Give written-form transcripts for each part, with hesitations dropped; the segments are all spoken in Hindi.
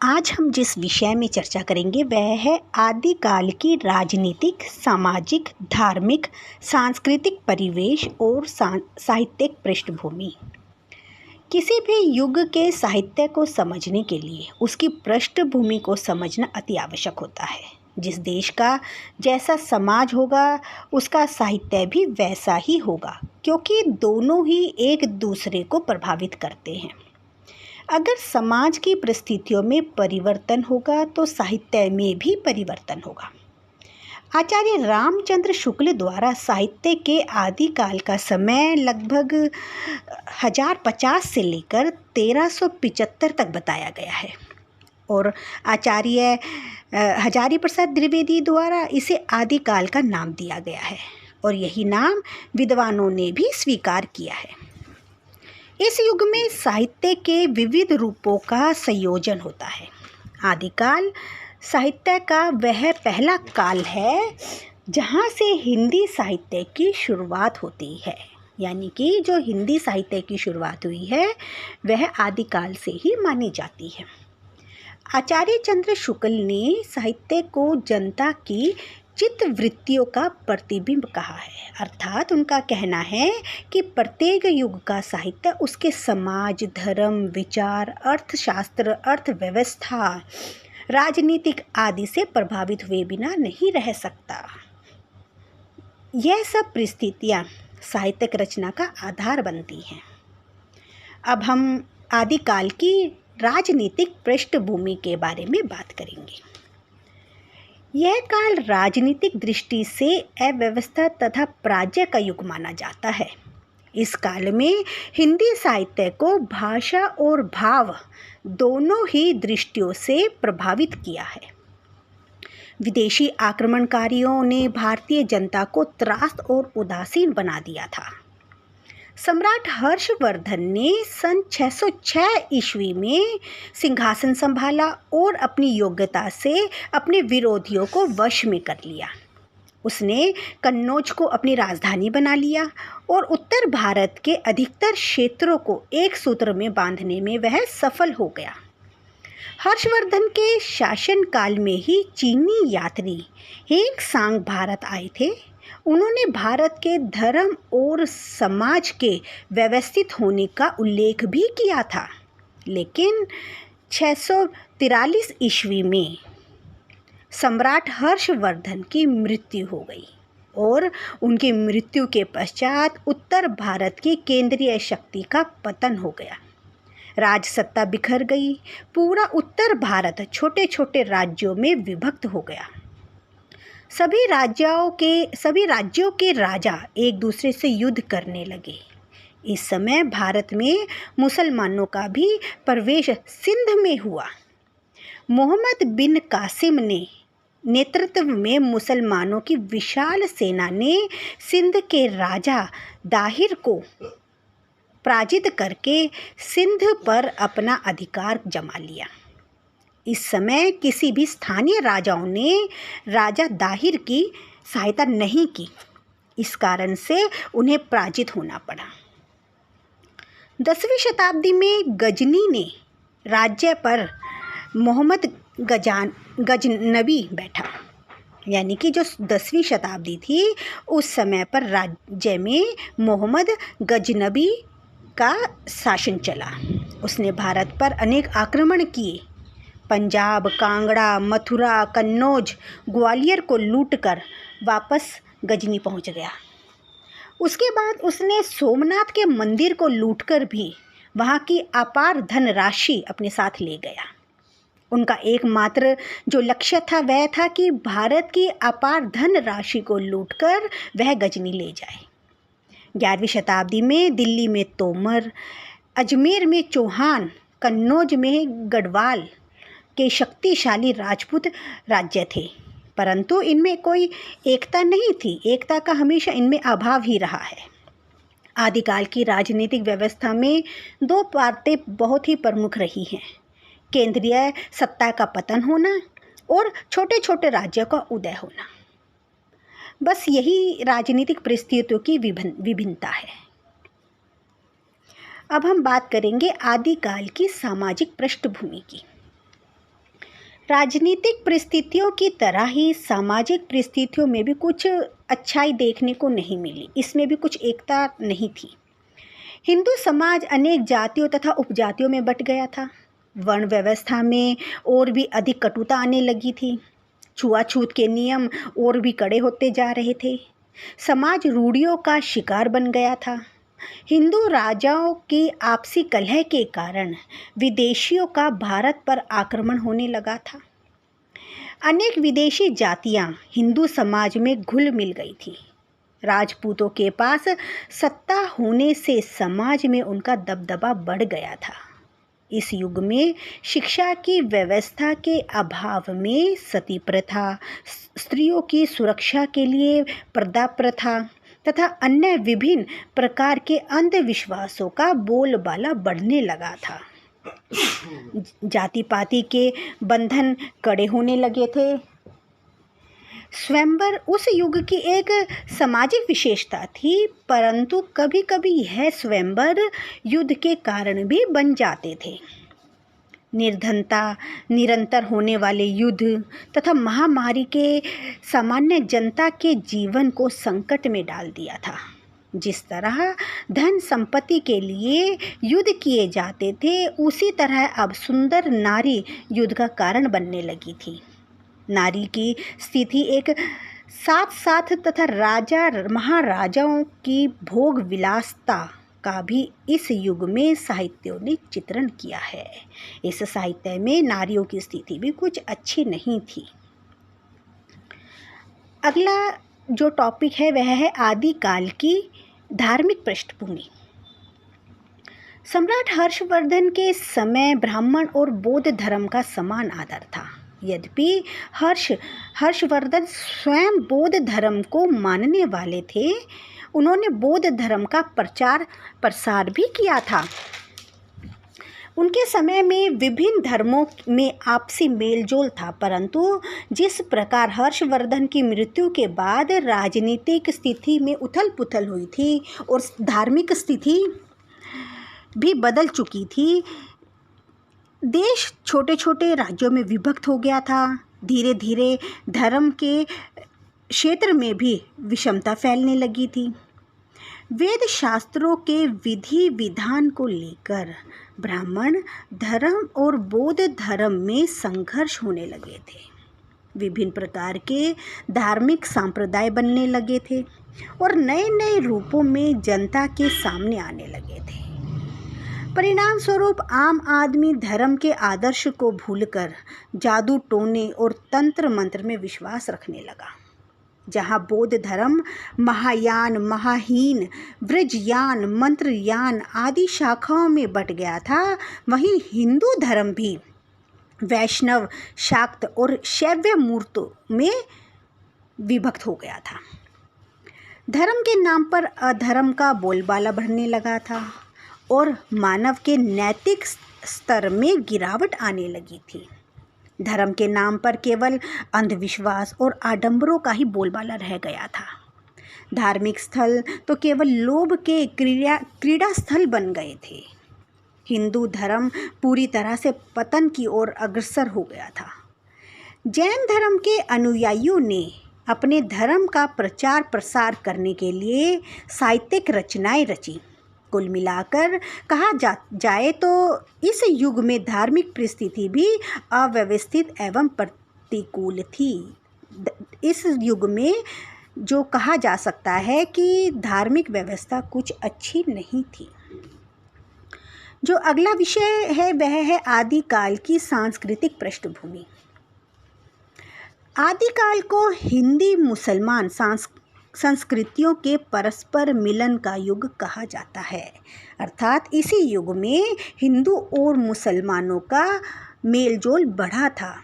आज हम जिस विषय में चर्चा करेंगे वह है आदिकाल की राजनीतिक, सामाजिक, धार्मिक, सांस्कृतिक परिवेश और साहित्यिक पृष्ठभूमि। किसी भी युग के साहित्य को समझने के लिए उसकी पृष्ठभूमि को समझना अति आवश्यक होता है। जिस देश का जैसा समाज होगा उसका साहित्य भी वैसा ही होगा, क्योंकि दोनों ही एक दूसरे को प्रभावित करते हैं। अगर समाज की परिस्थितियों में परिवर्तन होगा तो साहित्य में भी परिवर्तन होगा। आचार्य रामचंद्र शुक्ल द्वारा साहित्य के आदिकाल का समय लगभग 1050 से लेकर 1375 तक बताया गया है और आचार्य हजारी प्रसाद द्विवेदी द्वारा इसे आदिकाल का नाम दिया गया है और यही नाम विद्वानों ने भी स्वीकार किया है। इस युग में साहित्य के विविध रूपों का संयोजन होता है। आदिकाल साहित्य का वह पहला काल है जहाँ से हिंदी साहित्य की शुरुआत होती है, यानी कि जो हिंदी साहित्य की शुरुआत हुई है वह आदिकाल से ही मानी जाती है। आचार्य चंद्र शुक्ल ने साहित्य को जनता की चित्तवृत्तियों का प्रतिबिंब कहा है, अर्थात उनका कहना है कि प्रत्येक युग का साहित्य उसके समाज, धर्म, विचार, अर्थशास्त्र, अर्थव्यवस्था, राजनीतिक आदि से प्रभावित हुए बिना नहीं रह सकता। यह सब परिस्थितियाँ साहित्यिक रचना का आधार बनती हैं। अब हम आदिकाल की राजनीतिक पृष्ठभूमि के बारे में बात करेंगे। यह काल राजनीतिक दृष्टि से अव्यवस्था तथा पराजय का युग माना जाता है। इस काल में हिंदी साहित्य को भाषा और भाव दोनों ही दृष्टियों से प्रभावित किया है। विदेशी आक्रमणकारियों ने भारतीय जनता को त्रास्त और उदासीन बना दिया था। सम्राट हर्षवर्धन ने सन 606 ईस्वी में सिंहासन संभाला और अपनी योग्यता से अपने विरोधियों को वश में कर लिया। उसने कन्नौज को अपनी राजधानी बना लिया और उत्तर भारत के अधिकतर क्षेत्रों को एक सूत्र में बांधने में वह सफल हो गया। हर्षवर्धन के शासनकाल में ही चीनी यात्री हेंग सांग भारत आए थे। उन्होंने भारत के धर्म और समाज के व्यवस्थित होने का उल्लेख भी किया था, लेकिन 643 ईस्वी में सम्राट हर्षवर्धन की मृत्यु हो गई और उनकी मृत्यु के पश्चात उत्तर भारत की केंद्रीय शक्ति का पतन हो गया। राजसत्ता बिखर गई। पूरा उत्तर भारत छोटे छोटे राज्यों में विभक्त हो गया। सभी राज्यों के राजा एक दूसरे से युद्ध करने लगे। इस समय भारत में मुसलमानों का भी प्रवेश सिंध में हुआ। मोहम्मद बिन कासिम ने नेतृत्व में मुसलमानों की विशाल सेना ने सिंध के राजा दाहिर को पराजित करके सिंध पर अपना अधिकार जमा लिया। इस समय किसी भी स्थानीय राजाओं ने राजा दाहिर की सहायता नहीं की। इस कारण से उन्हें पराजित होना पड़ा। 10वीं शताब्दी में गजनी ने राज्य पर मोहम्मद गजनबी बैठा, यानी कि जो 10वीं शताब्दी थी उस समय पर राज्य में मोहम्मद गजनबी का शासन चला। उसने भारत पर अनेक आक्रमण किए। पंजाब, कांगड़ा, मथुरा, कन्नौज, ग्वालियर को लूटकर वापस गजनी पहुंच गया। उसके बाद उसने सोमनाथ के मंदिर को लूटकर भी वहां की अपार धनराशि अपने साथ ले गया। उनका एकमात्र जो लक्ष्य था वह था कि भारत की अपार धनराशि को लूटकर वह गजनी ले जाए। 11वीं शताब्दी में दिल्ली में तोमर, अजमेर में चौहान, कन्नौज में गढ़वाल के शक्तिशाली राजपूत राज्य थे, परंतु इनमें कोई एकता नहीं थी। एकता का हमेशा इनमें अभाव ही रहा है। आदिकाल की राजनीतिक व्यवस्था में दो बातें बहुत ही प्रमुख रही हैं: केंद्रीय सत्ता का पतन होना और छोटे छोटे राज्यों का उदय होना। बस यही राजनीतिक परिस्थितियों की विभिन्नता है। अब हम बात करेंगे आदिकाल की सामाजिक पृष्ठभूमि की। राजनीतिक परिस्थितियों की तरह ही सामाजिक परिस्थितियों में भी कुछ अच्छाई देखने को नहीं मिली। इसमें भी कुछ एकता नहीं थी। हिंदू समाज अनेक जातियों तथा उपजातियों में बंट गया था। वर्ण व्यवस्था में और भी अधिक कटुता आने लगी थी। छुआछूत के नियम और भी कड़े होते जा रहे थे। समाज रूढ़ियों का शिकार बन गया था। हिंदू राजाओं की आपसी कलह के कारण विदेशियों का भारत पर आक्रमण होने लगा था। अनेक विदेशी जातियां हिंदू समाज में घुल मिल गई थी। राजपूतों के पास सत्ता होने से समाज में उनका दबदबा बढ़ गया था। इस युग में शिक्षा की व्यवस्था के अभाव में सती प्रथा, स्त्रियों की सुरक्षा के लिए पर्दा प्रथा तथा अन्य विभिन्न प्रकार के अंधविश्वासों का बोलबाला बढ़ने लगा था। जाति पाति के बंधन कड़े होने लगे थे। स्वयंवर उस युग की एक सामाजिक विशेषता थी, परंतु कभी कभी यह स्वयंवर युद्ध के कारण भी बन जाते थे। निर्धनता, निरंतर होने वाले युद्ध तथा महामारी के सामान्य जनता के जीवन को संकट में डाल दिया था। जिस तरह धन संपत्ति के लिए युद्ध किए जाते थे, उसी तरह अब सुंदर नारी युद्ध का कारण बनने लगी थी। नारी की स्थिति एक साथ साथ तथा राजा महाराजाओं की भोग विलासता का भी इस युग में साहित्यों ने चित्रण किया है। इस साहित्य में नारियों की स्थिति भी कुछ अच्छी नहीं थी। अगला जो टॉपिक है वह है आदिकाल की धार्मिक पृष्ठभूमि। सम्राट हर्षवर्धन के समय ब्राह्मण और बौद्ध धर्म का समान आदर था। यद्यपि हर्षवर्धन स्वयं बौद्ध धर्म को मानने वाले थे, उन्होंने बौद्ध धर्म का प्रचार प्रसार भी किया था। उनके समय में विभिन्न धर्मों में आपसी मेलजोल था, परंतु जिस प्रकार हर्षवर्धन की मृत्यु के बाद राजनीतिक स्थिति में उथल पुथल हुई थी और धार्मिक स्थिति भी बदल चुकी थी, देश छोटे छोटे राज्यों में विभक्त हो गया था। धीरे धीरे धर्म के क्षेत्र में भी विषमता फैलने लगी थी। वेद शास्त्रों के विधि विधान को लेकर ब्राह्मण धर्म और बौद्ध धर्म में संघर्ष होने लगे थे। विभिन्न प्रकार के धार्मिक संप्रदाय बनने लगे थे और नए नए रूपों में जनता के सामने आने लगे थे। परिणाम स्वरूप आम आदमी धर्म के आदर्श को भूलकर जादू टोने और तंत्र मंत्र में विश्वास रखने लगा। जहाँ बौद्ध धर्म महायान, महाहीन, व्रजयान, मंत्रयान आदि शाखाओं में बट गया था, वहीं हिंदू धर्म भी वैष्णव, शाक्त और शैव मूर्तों में विभक्त हो गया था। धर्म के नाम पर अधर्म का बोलबाला बढ़ने लगा था और मानव के नैतिक स्तर में गिरावट आने लगी थी। धर्म के नाम पर केवल अंधविश्वास और आडंबरों का ही बोलबाला रह गया था। धार्मिक स्थल तो केवल लोभ के क्रीड़ा स्थल बन गए थे। हिंदू धर्म पूरी तरह से पतन की ओर अग्रसर हो गया था। जैन धर्म के अनुयायियों ने अपने धर्म का प्रचार प्रसार करने के लिए साहित्यिक रचनाएं रची। कुल मिलाकर कहा जाए तो इस युग में धार्मिक परिस्थिति भी अव्यवस्थित एवं प्रतिकूल थी। इस युग में जो कहा जा सकता है कि धार्मिक व्यवस्था कुछ अच्छी नहीं थी। जो अगला विषय है वह है आदिकाल की सांस्कृतिक पृष्ठभूमि। आदिकाल को हिंदी मुसलमान संस्कृतियों के परस्पर मिलन का युग कहा जाता है। अर्थात इसी युग में हिंदू और मुसलमानों का मेलजोल बढ़ा था।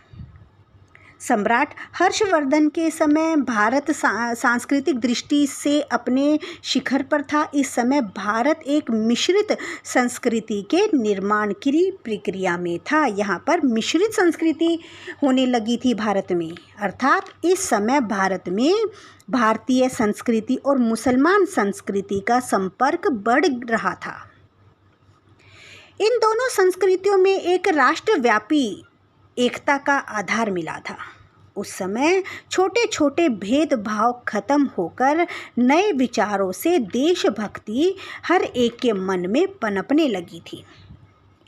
सम्राट हर्षवर्धन के समय भारत सांस्कृतिक दृष्टि से अपने शिखर पर था। इस समय भारत एक मिश्रित संस्कृति के निर्माण की प्रक्रिया में था। यहाँ पर मिश्रित संस्कृति होने लगी थी भारत में। अर्थात इस समय भारत में भारतीय संस्कृति और मुसलमान संस्कृति का संपर्क बढ़ रहा था। इन दोनों संस्कृतियों में एक राष्ट्रव्यापी एकता का आधार मिला था। उस समय छोटे छोटे भेदभाव खत्म होकर नए विचारों से देशभक्ति हर एक के मन में पनपने लगी थी।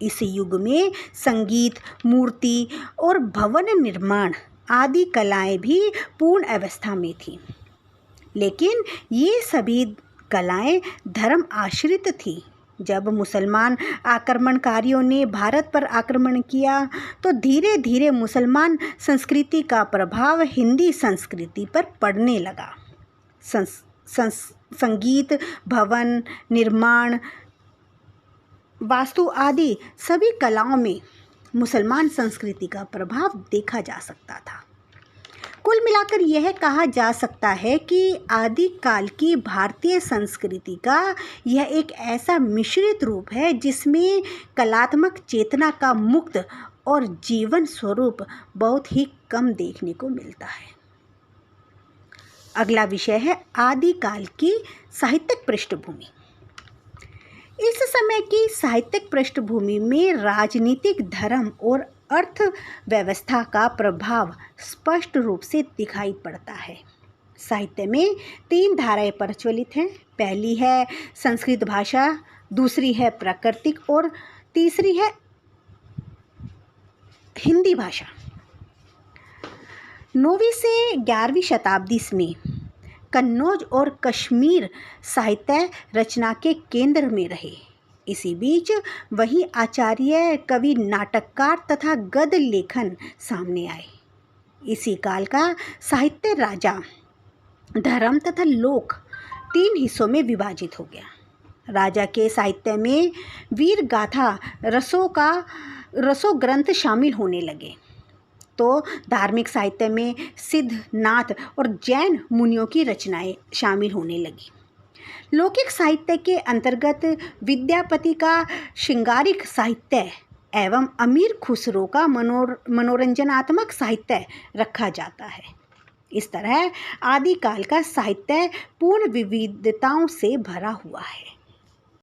इस युग में संगीत, मूर्ति और भवन निर्माण आदि कलाएं भी पूर्ण अवस्था में थी, लेकिन ये सभी कलाएं धर्म आश्रित थी। जब मुसलमान आक्रमणकारियों ने भारत पर आक्रमण किया तो धीरे धीरे मुसलमान संस्कृति का प्रभाव हिंदी संस्कृति पर पड़ने लगा। संगीत, भवन निर्माण, वास्तु आदि सभी कलाओं में मुसलमान संस्कृति का प्रभाव देखा जा सकता था। कुल मिलाकर यह कहा जा सकता है कि आदिकाल की भारतीय संस्कृति का यह एक ऐसा मिश्रित रूप है जिसमें कलात्मक चेतना का मुक्त और जीवन स्वरूप बहुत ही कम देखने को मिलता है। अगला विषय है आदिकाल की साहित्यिक पृष्ठभूमि। इस समय की साहित्यिक पृष्ठभूमि में राजनीतिक, धर्म और अर्थव्यवस्था का प्रभाव स्पष्ट रूप से दिखाई पड़ता है। साहित्य में 3 धाराएं प्रचलित हैं। पहली है संस्कृत भाषा, दूसरी है प्राकृतिक और तीसरी है हिंदी भाषा। 9वीं से 11वीं शताब्दी में कन्नौज और कश्मीर साहित्य रचना के केंद्र में रहे। इसी बीच वही आचार्य, कवि, नाटककार तथा गद्य लेखन सामने आए। इसी काल का साहित्य राजा, धर्म तथा लोक 3 हिस्सों में विभाजित हो गया। राजा के साहित्य में वीर गाथा, रसो ग्रंथ शामिल होने लगे, तो धार्मिक साहित्य में सिद्ध, नाथ और जैन मुनियों की रचनाएं शामिल होने लगी। लौकिक साहित्य के अंतर्गत विद्यापति का श्रृंगारिक साहित्य एवं अमीर खुसरो का मनोरंजनात्मक साहित्य रखा जाता है। इस तरह आदिकाल का साहित्य पूर्ण विविधताओं से भरा हुआ है।